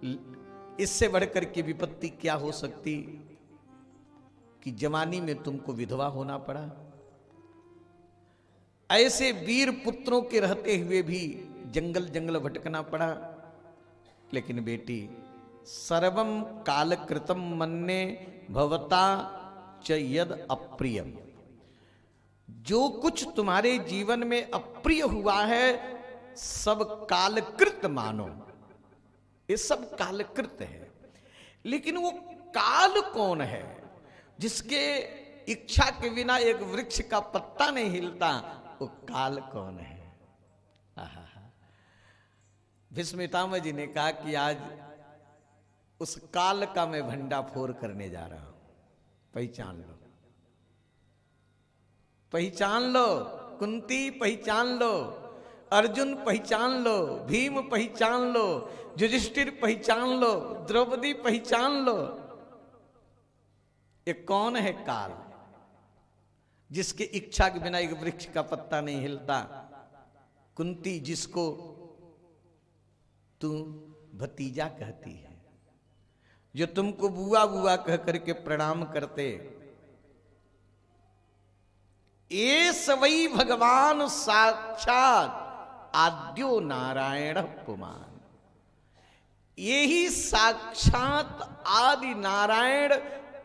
इससे बढ़कर के विपत्ति क्या हो सकती कि जवानी में तुमको विधवा होना पड़ा। ऐसे वीर पुत्रों के रहते हुए भी जंगल जंगल भटकना पड़ा। लेकिन बेटी, सर्वम कालकृतम मन्ने भवता च यद अप्रियम, जो कुछ तुम्हारे जीवन में अप्रिय हुआ है सब कालकृत मानो। ये सब कालकृत है। लेकिन वो काल कौन है जिसके इच्छा के बिना एक वृक्ष का पत्ता नहीं हिलता? वो काल कौन है? भीष्म पितामह जी ने कहा कि आज उस काल का मैं भंडाफोड़ करने जा रहा हूं। पहचान लो, पहचान लो, कुंती पहचान लो, अर्जुन पहचान लो, भीम पहचान लो, युधिष्ठिर पहचान लो, द्रौपदी पहचान लो। ये कौन है काल जिसके इच्छा के बिना एक वृक्ष का पत्ता नहीं हिलता? कुंती, जिसको तू भतीजा कहती है, जो तुमको बुआ बुआ कह करके प्रणाम करते, ये सवई भगवान साक्षात आद्यो नारायण पुमान। यही साक्षात आदि नारायण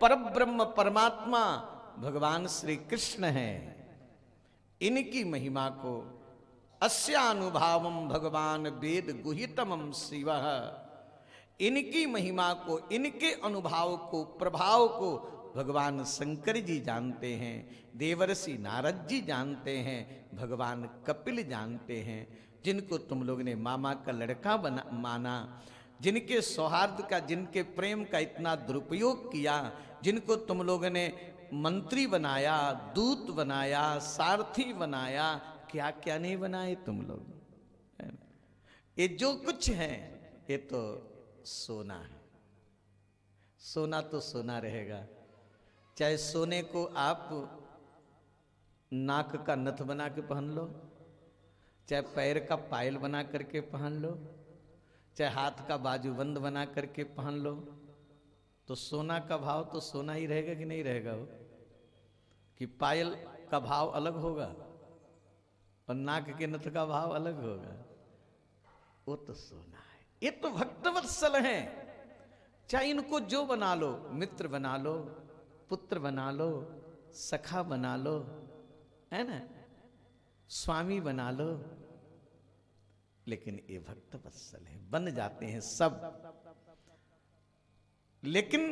परब्रह्म परमात्मा भगवान श्री कृष्ण है। इनकी महिमा को अस्यानुभावम भगवान वेद गुहितमं शिवः, इनकी महिमा को, इनके अनुभाव को, प्रभाव को भगवान शंकर जी जानते हैं, देवर्षि नारद जी जानते हैं, भगवान कपिल जानते हैं। जिनको तुम लोग ने मामा का लड़का माना, जिनके सौहार्द का, जिनके प्रेम का इतना दुरुपयोग किया, जिनको तुम लोग ने मंत्री बनाया, दूत बनाया, सारथी बनाया, क्या क्या नहीं बनाए तुम लोग, है ना? ये जो कुछ है ये तो सोना है। सोना तो सोना रहेगा। चाहे सोने को आप नाक का नथ बना के पहन लो, चाहे पैर का पायल बना करके पहन लो, चाहे हाथ का बाजूबंद बना करके पहन लो, तो सोना का भाव तो सोना ही रहेगा कि नहीं रहेगा? वो कि पायल का भाव अलग होगा और नाक के नथ का भाव अलग होगा। वो तो सोना है। ये तो भक्तवत्सल हैं। चाहे इनको जो बना लो, मित्र बना लो, पुत्र बना लो, सखा बना लो, है ना, स्वामी बना लो, लेकिन ये भक्तवत्सल है, बन जाते हैं सब, लेकिन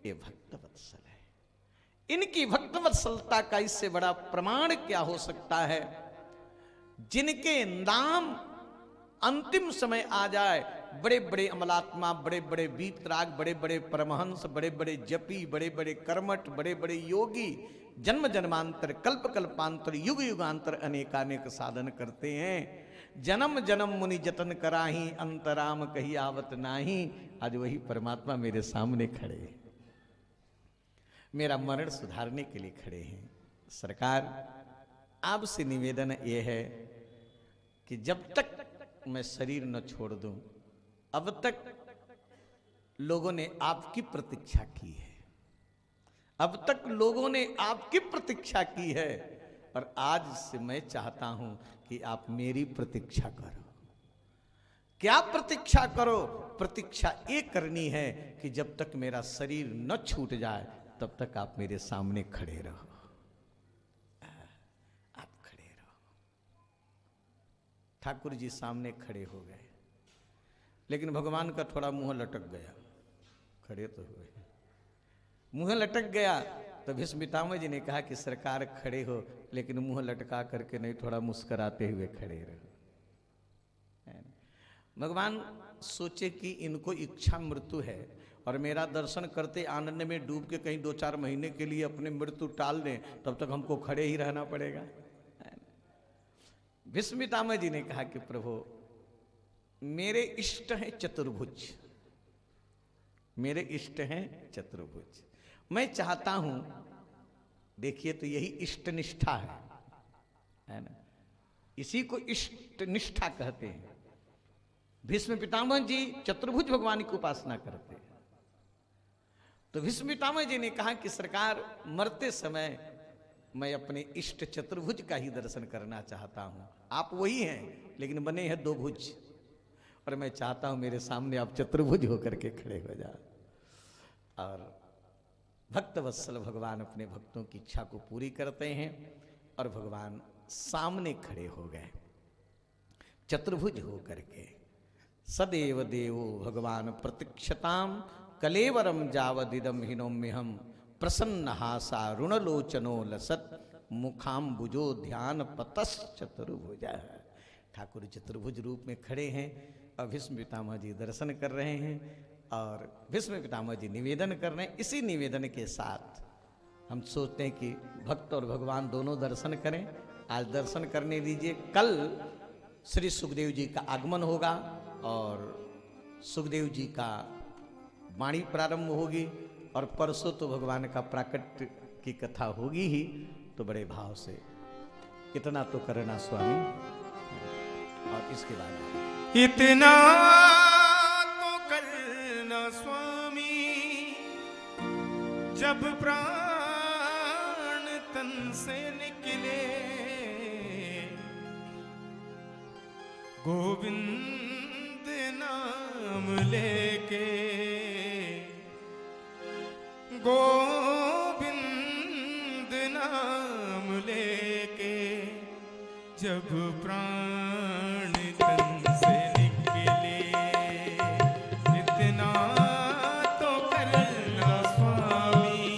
ये भक्तवत्सल है। इनकी भक्तवत्सलता का इससे बड़ा प्रमाण क्या हो सकता है? जिनके नाम अंतिम समय आ जाए, बड़े बड़े अमलात्मा, बड़े बड़े वीतराग, बड़े बड़े परमहंस, बड़े बड़े जपी, बड़े बड़े कर्मठ, बड़े बड़े योगी, जन्म जन्मांतर, कल्प कल्पांतर, युग युगांतर अनेकानेक साधन करते हैं। जन्म जन्म मुनि जतन कराही, अंतराम कही आवत नाही। आज वही परमात्मा मेरे सामने खड़े हैं, मेरा मरण सुधारने के लिए खड़े हैं। सरकार, आपसे निवेदन यह है कि जब तक मैं शरीर न छोड़ दूं, अब तक लोगों ने आपकी प्रतीक्षा की है, अब तक लोगों ने आपकी प्रतीक्षा की है, और आज से मैं चाहता हूं कि आप मेरी प्रतीक्षा करो। क्या प्रतीक्षा करो? प्रतीक्षा ये करनी है कि जब तक मेरा शरीर न छूट जाए तब तक आप मेरे सामने खड़े रहो, आप खड़े रहो। ठाकुर जी सामने खड़े हो गए, लेकिन भगवान का थोड़ा मुंह लटक गया। खड़े तो हुए, मुंह लटक गया तो भीष्म पितामह जी ने कहा कि सरकार खड़े हो, लेकिन मुंह लटका करके नहीं, थोड़ा मुस्कुराते हुए खड़े रहो। भगवान सोचे कि इनको इच्छा मृत्यु है और मेरा दर्शन करते आनंद में डूब के कहीं 2-4 महीने के लिए अपने मृत्यु टाल दें, तब तक हमको खड़े ही रहना पड़ेगा। भीष्म पितामह जी ने कहा कि प्रभु, मेरे इष्ट हैं चतुर्भुज, मेरे इष्ट हैं चतुर्भुज। मैं चाहता हूं, देखिए तो यही इष्ट निष्ठा है ना, इसी को इष्ट निष्ठा कहते हैं। भीष्म पितामह जी चतुर्भुज भगवान की उपासना करते हैं। तो भीष्म पितामह जी ने कहा कि सरकार, मरते समय मैं अपने इष्ट चतुर्भुज का ही दर्शन करना चाहता हूं। आप वही हैं लेकिन बने हैं दो भुज, और मैं चाहता हूं मेरे सामने आप चतुर्भुज होकर के खड़े हो जाओ। और भक्त वत्सल भगवान अपने भक्तों की इच्छा को पूरी करते हैं और भगवान सामने खड़े हो गए चतुर्भुज होकर के। सदैव देवो भगवान प्रतीक्षताम कलेवरम जावदिदम हिनोम्यहम प्रसन्न हासा ऋणलोचनो लसत मुखाम्बुजो ध्यान पतस चतुर्भुज। ठाकुर चतुर्भुज रूप में खड़े हैं और भीष्म पितामह जी दर्शन कर रहे हैं और भीष्म पितामह जी निवेदन कर रहे हैं। इसी निवेदन के साथ हम सोचते हैं कि भक्त और भगवान दोनों दर्शन करें। आज दर्शन करने दीजिए, कल श्री सुखदेव जी का आगमन होगा और सुखदेव जी का वाणी प्रारंभ होगी और परसों तो भगवान का प्राकट्य की कथा होगी ही। तो बड़े भाव से इतना तो करना स्वामी, और इसके बाद इतना तो करना स्वामी, जब प्राण तन से निकले, गोविंद नाम लेके, गोविंद नाम लेके, जब प्राण तन से निकले, इतना तो करना स्वामी,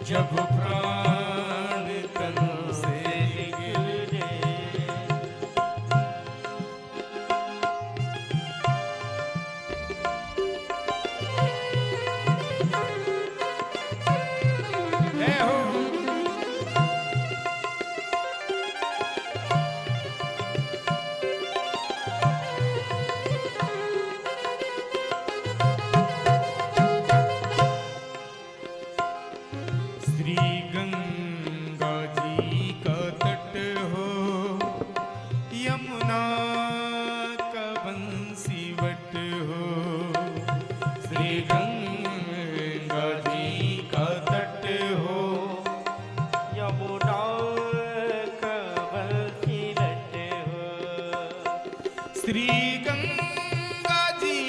जब प्राण तन से निकले। जय हो। श्री गंगा जी का तट हो, यमुना का बंसीवट हो। श्री गंगा जी का तट हो, यमुना का बंसीवट हो। श्री गंगा जी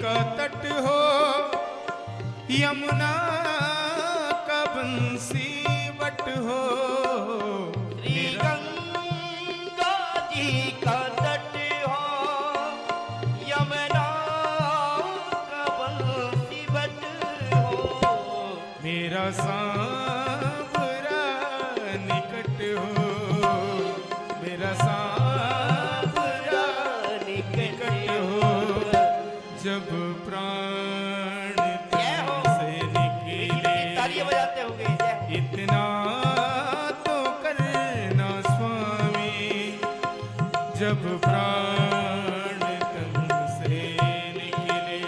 का तट हो, यमुना का बंसीवट हो। श्री गंगा जी का तट हो, यमुना का बंसीवट हो। मेरा सांवरा निकट हो, मेरा सांवरा निकट हो, जब प्राण तन से निकले। तालियां बजाते होंगे। इतना तो करना स्वामी, जब प्राण तन से निकले।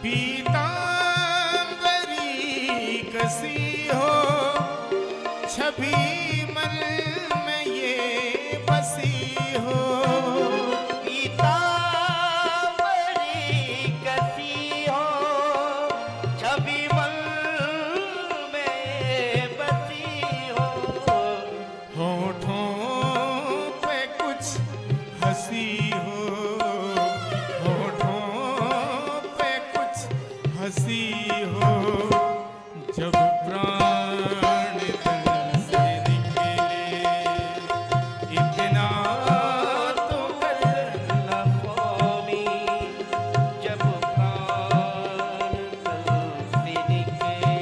पीतांबरी कसी हो छवि मन में ये बसी हो। पीतांबरी कसी हो छवि मन में बसी हो। होठों पे कुछ हंसी हो, होठों पे कुछ हंसी हो। जब प्राण तन से निकले इतना तो करना स्वामी जब प्राण तन से निकले।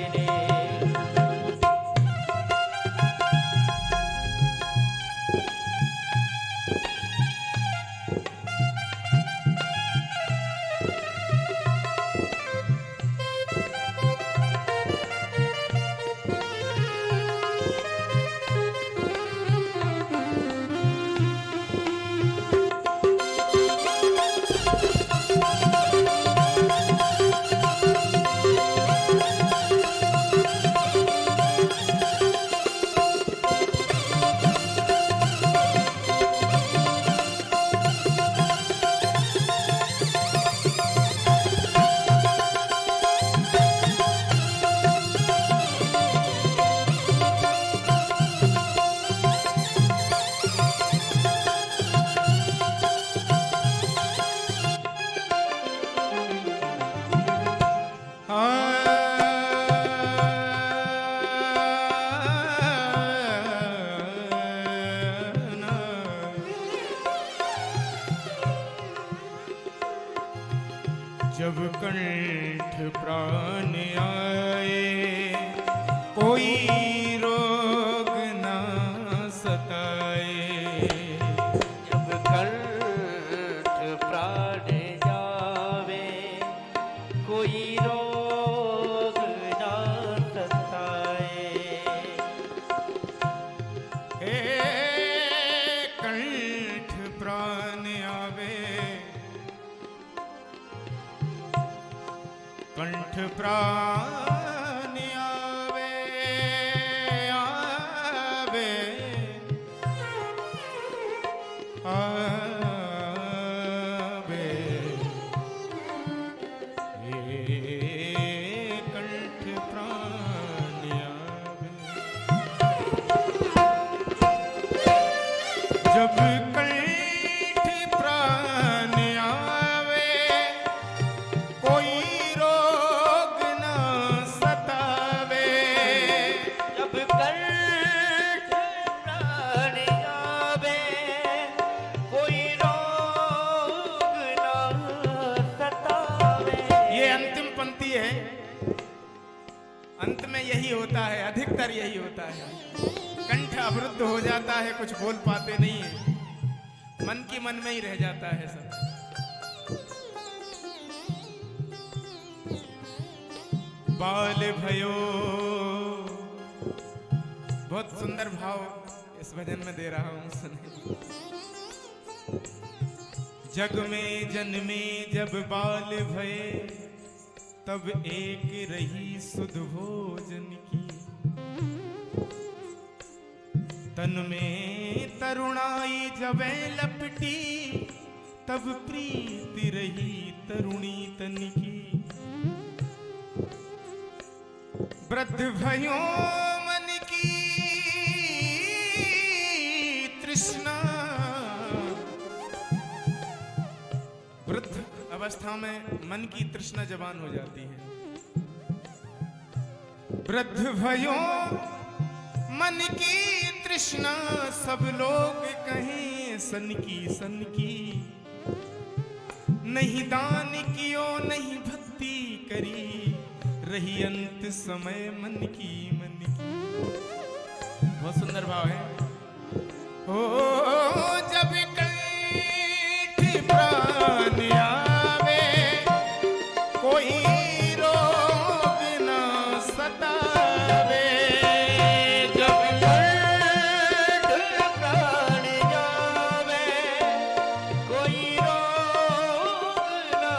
जब कंठ प्राण आए कोई रोग ना सताए। जब कंठ प्राण जावे कोई रोग ना सताए। हे कंठ प्राण आवे कंठ प्राण आवे आवे आवे। हे कंठ प्राण आवे। जब कंठ प्राण आवे कोई रोग ना सतावे। जब कंठ प्राण आवे कोई रोग ना सतावे। ये अंतिम पंक्ति है। अंत में यही होता है, अधिकतर यही होता है। कंठ अवरुद्ध हो जाता है, कुछ बोल पाते नहीं है, मन की मन में ही रह जाता है सब। बाल भयो, बहुत सुंदर भाव इस भजन में दे रहा हूं, सुने। जग में जन्मे जब बाल भये तब एक रही सुध भोजन की। तन में तरुणाई जबे लपटी तब प्रीति रही तरुणी तन की। वृद्ध भयो मन की तृष्णा। वृद्ध अवस्था में मन की तृष्णा जवान हो जाती है। वृद्ध भयो मन की तृष्णा सब लोग कहें सन की। नहीं दान कियो नहीं भक्ति करी रही अंत समय मन की। बहुत सुंदर भाव है। हो जब कंठ प्राण आवे कोई रोग ना सतावे। जब कंठ प्राण जावे कोई रोग ना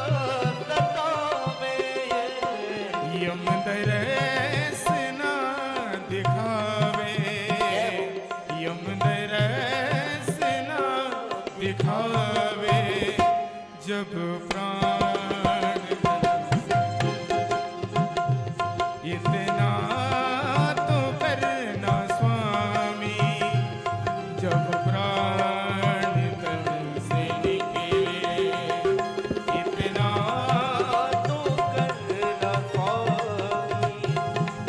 सतावे। यम दरस ना दिखावे, यम दरस ना दिखावे, जब प्राण इतना तो करना स्वामी, जब प्राण तन से निकले, इतना तो करना स्वामी,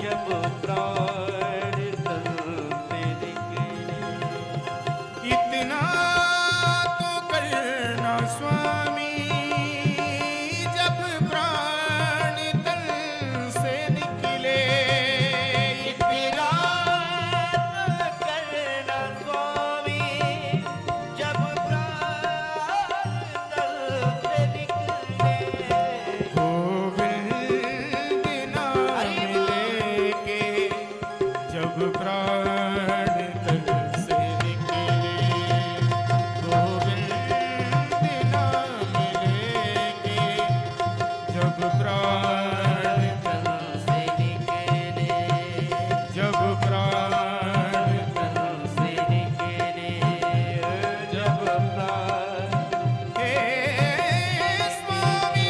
जब प्राण तन से निकले। इतना तो करना स्वामी, जब प्राण तन से निकले, इतना करना स्वामी, जब प्राण तन से निकले। गोविंद नाम लेके जब प्राण तन से निकले, गोविंद नाम लेके जब प्राण तन से निकले, जब प्राण तन से निकले, जब प्राण, हे स्वामी,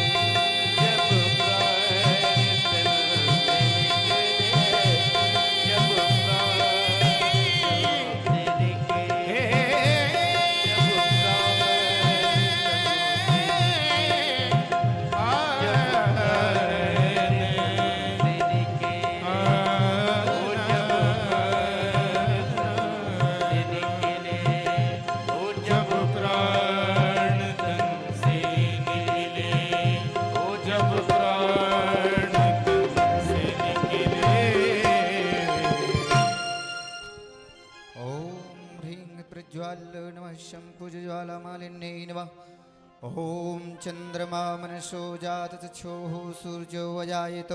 जब प्राण तन से निकले, जब प्राण से निकले, हे जब प्राण तन से निकले, जब प्राण तन से निकले। ॐ ह्रीं प्रज्वाल नमः शङ्कुज्वालामालिन्यै नमः। ॐ चन्द्रमा मनसो जाततच्छोः सूर्यो अजायत,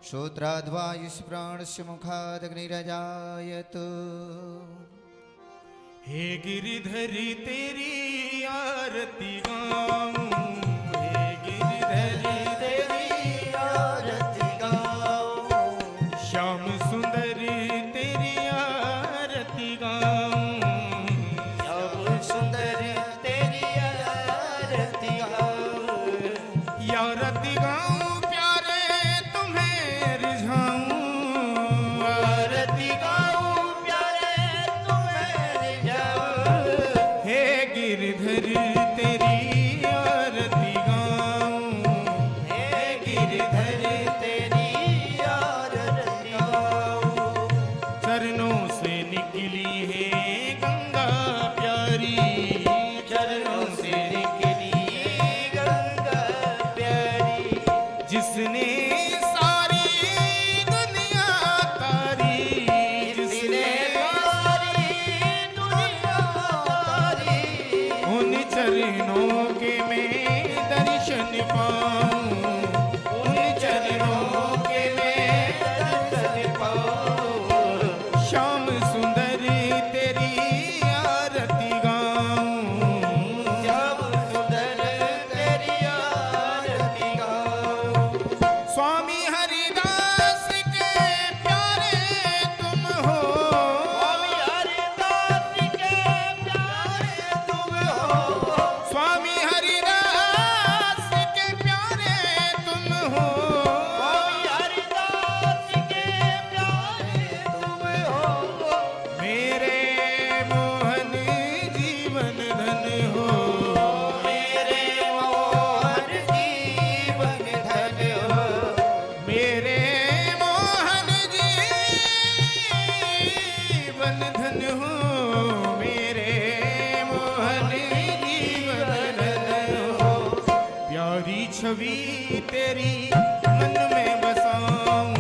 श्रोत्राद्वायुष्प्राणस्य मुखादग्निरजायत। हे गिरिधरी तेरी आरती गाऊं, हे गिरिधरी तेरी आरती गाऊं, श्याम सुंदरी तेरी आरती गाऊं, अब सुंदर तेरी आरती गाऊं, आरती गाऊं प्यारे तुम्हें रिझाऊं, आरती गाऊं प्यारे तुम्हें रिझाऊं। हे गिरिधरी तेरी आरती गाऊं, हे गिरधर तेरी आरती गाऊं, चरणों से निकली है गंगा प्यारी, चरणों से निकली गंगा प्यारी, जिसने सारी दुनिया तारी, जिसने सारी दुनिया तारी, उन चरणों के मैं दर्शन पाऊं, उन चरणों के मैं दर्शन पाऊं। श्याम सुंदर तेरी आरती गाऊं, श्याम सुंदर तेरी आरती गाऊं, स्वामी हरिदास के प्यारे तुम हो, स्वामी हरिदास के प्यारे तुम हो, स्वामी हरिदास के प्यारे तुम हो, स्वामी हरिदास के प्यारे तुम हो, मेरे मोहन जीवन धन हो, मेरे मोहन जीवन धन हो, मेरे मोहन जीवन धन हो, मेरे मोहन जीवन धन हो, प्यारी छवि तेरी मन में बसाऊं,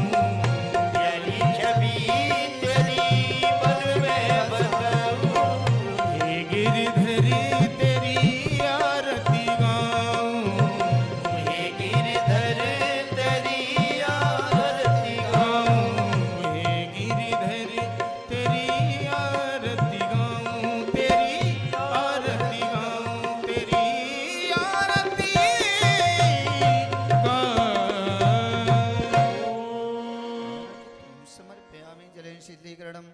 प्यारी छवि तेरी मन में बसाऊं, हे गिरिधरी तेरी आरती गाऊं, हे गिरधर तेरी आरती गाऊं, हे गिरिधरी तेरी आरती गाऊं, तेरी आरती गाऊं, तेरी आरती गाऊं। शीतलीकरणं